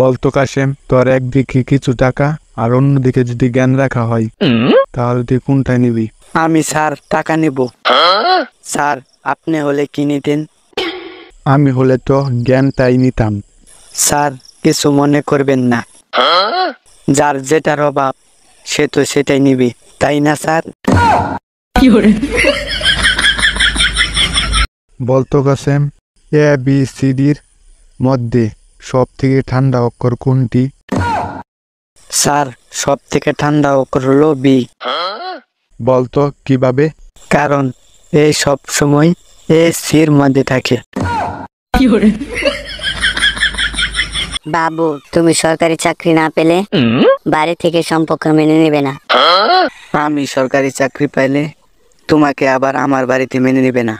বলতো কাশেম, তোর একদিকে কিছু টাকা আর অন্যদিকে যদি জ্ঞান রাখা হয় তাহলে তুই কোনটা নিবি? আমি স্যার টাকা নেব। স্যার আপনি হলে কি নিতেন? আমি হলে তো জ্ঞানটাই নিতাম। স্যার কিছু মনে করবেন না, যার যেটার অভাব সে তো সেটাই নিবে, তাই না স্যার? বলতো কাশেম, এ বি সি ডির মধ্যে সব থেকে ঠান্ডা অক্ষর কোনটি? স্যার সব থেকে ঠান্ডা অক্ষর হলো বি, বলতো কিভাবে? কারণ এই সব সময় সির মধ্যে থাকে। বাবু, তুমি সরকারি চাকরি না পেলে বাড়ি থেকে সম্পর্ক মেনে নেবে না। আমি সরকারি চাকরি পাইলে তোমাকে আবার আমার বাড়িতে মেনে নেবে না।